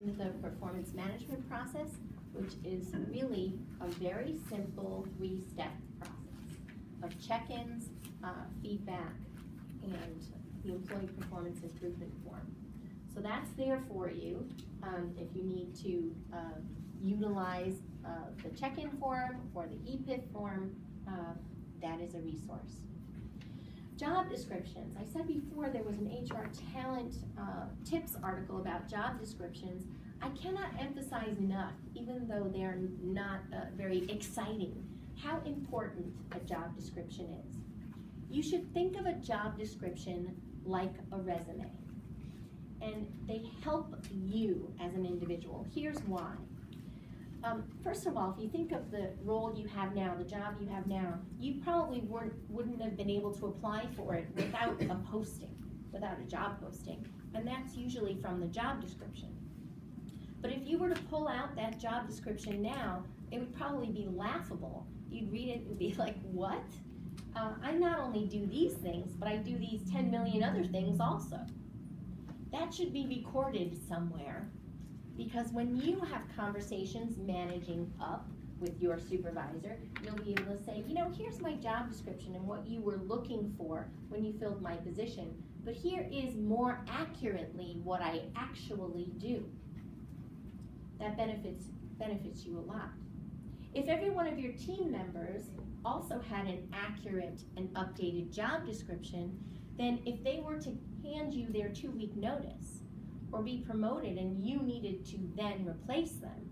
The performance management process, which is really a very simple three-step process of check-ins, feedback, and the employee performance improvement form. So that's there for you if you need to utilize the check-in form or the EPIF form. That is a resource. Job descriptions. I said before there was an HR talent tips article about job descriptions. I cannot emphasize enough, even though they're not very exciting, how important a job description is. You should think of a job description like a resume, and they help you as an individual. Here's why. First of all, if you think of the role you have now, the job you have now, you probably wouldn't have been able to apply for it without a posting, without a job posting, and that's usually from the job description. But if you were to pull out that job description now, it would probably be laughable. You'd read it and be like, what? I not only do these things, but I do these 10 million other things also. That should be recorded somewhere, because when you have conversations managing up with your supervisor, you'll be able to say, you know, here's my job description and what you were looking for when you filled my position, but here is more accurately what I actually do. That benefits you a lot. If every one of your team members also had an accurate and updated job description, then if they were to hand you their 2-week notice or be promoted and you needed to then replace them,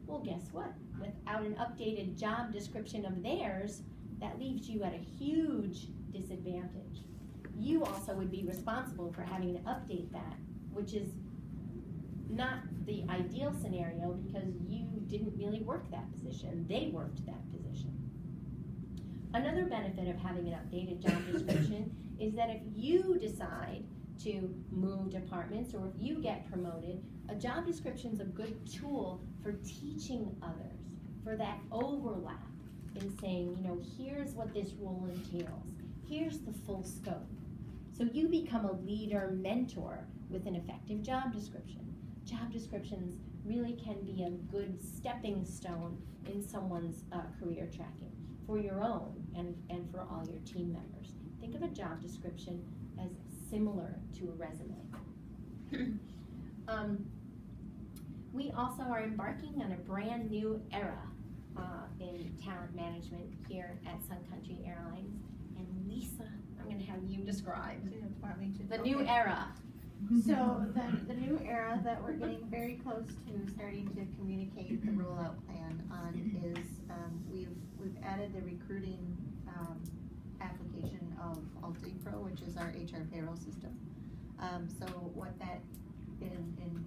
well, guess what? Without an updated job description of theirs, that leaves you at a huge disadvantage. You also would be responsible for having to update that, which is not the ideal scenario because you didn't really work that position. They worked that position. Another benefit of having an updated job description is that if you decide to move departments or if you get promoted, a job description is a good tool for teaching others, for that overlap in saying, you know, here's what this role entails. Here's the full scope. So you become a leader mentor with an effective job description. Job descriptions really can be a good stepping stone in someone's career tracking for your own and for all your team members. Think of a job description as similar to a resume. We also are embarking on a brand new era in talent management here at Sun Country Airlines. And Lisa, I'm going to have you describe the new era. So the new era that we're getting very close to starting to communicate the rollout plan on is we've added the recruiting application of AltiPro, which is our HR payroll system. So what that in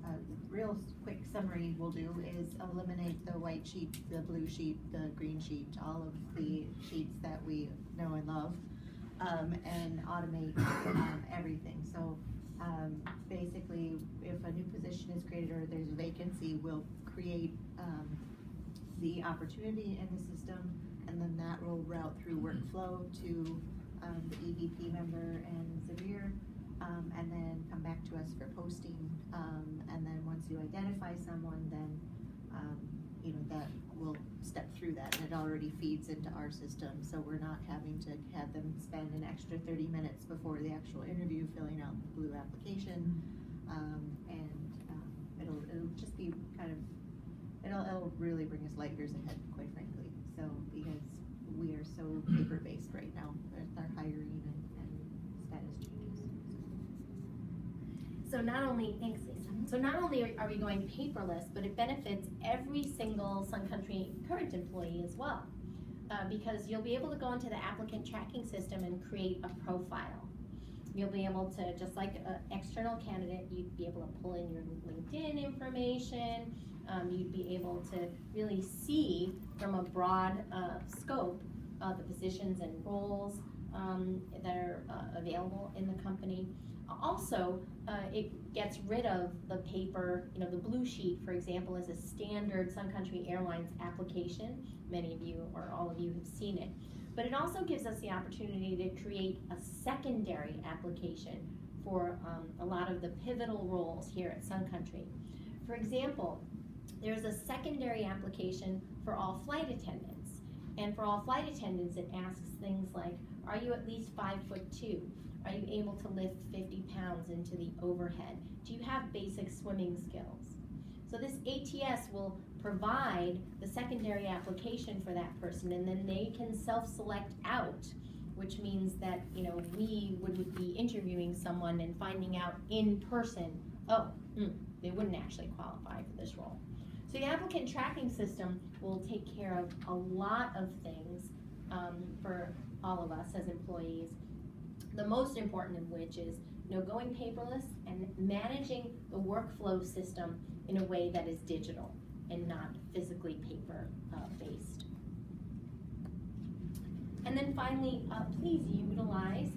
a real quick summary will do is eliminate the white sheet, the blue sheet, the green sheet, all of the sheets that we know and love, and automate everything. So basically, if a new position is created or there's a vacancy, we'll create the opportunity in the system, and then that will route through workflow to the EVP member and Zavir, and then come back to us for posting. And then once you identify someone, then you know that will step through that, and it already feeds into our system, so we're not having to have them spend an extra 30 minutes before the actual interview filling out the blue application, and it'll just be kind of it'll really bring us light years ahead, quite frankly. So because we are so paper-based right now with our hiring and status changes. So not only, thanks Lisa, so not only are we going paperless, but it benefits every single Sun Country current employee as well. Because you'll be able to go into the applicant tracking system and create a profile. You'll be able to, just like an external candidate, you'd be able to pull in your LinkedIn information. You'd be able to really see from a broad scope the positions and roles that are available in the company. Also, it gets rid of the paper, you know, the blue sheet, for example, is a standard Sun Country Airlines application. Many of you or all of you have seen it. But it also gives us the opportunity to create a secondary application for a lot of the pivotal roles here at Sun Country. For example, there's a secondary application for all flight attendants. And for all flight attendants, it asks things like, are you at least 5'2"? Are you able to lift 50 pounds into the overhead? Do you have basic swimming skills? So this ATS will provide the secondary application for that person, and then they can self-select out, which means that, you know, we would be interviewing someone and finding out in person, oh, they wouldn't actually qualify for this role. So the applicant tracking system will take care of a lot of things for all of us as employees. The most important of which is, you know, going paperless and managing the workflow system in a way that is digital and not physically paper based. And then finally, please utilize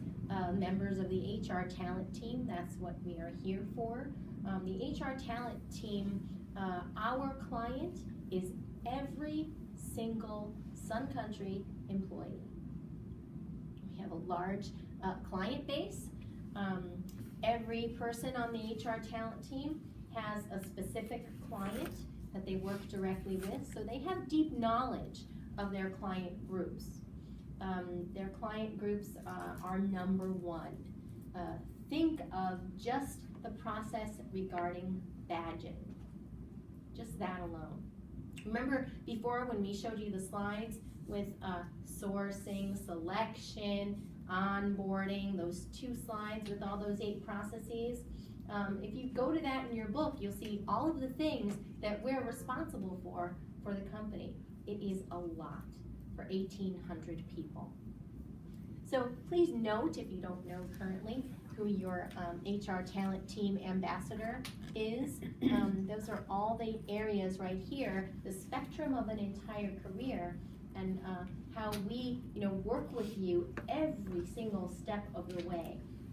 members of the HR talent team. That's what we are here for. The HR talent team, our client is every single Sun Country employee. We have a large client base. Every person on the HR talent team has a specific client that they work directly with, so they have deep knowledge of their client groups. Their client groups are number one. Think of just the process regarding badging, just that alone. Remember before when we showed you the slides with sourcing, selection, onboarding, those 2 slides with all those 8 processes? If you go to that in your book, you'll see all of the things that we're responsible for the company. It is a lot for 1,800 people. So please note, if you don't know currently, who your HR talent team ambassador is. Those are all the areas right here, the spectrum of an entire career, and how we, you know, work with you every single step of the way.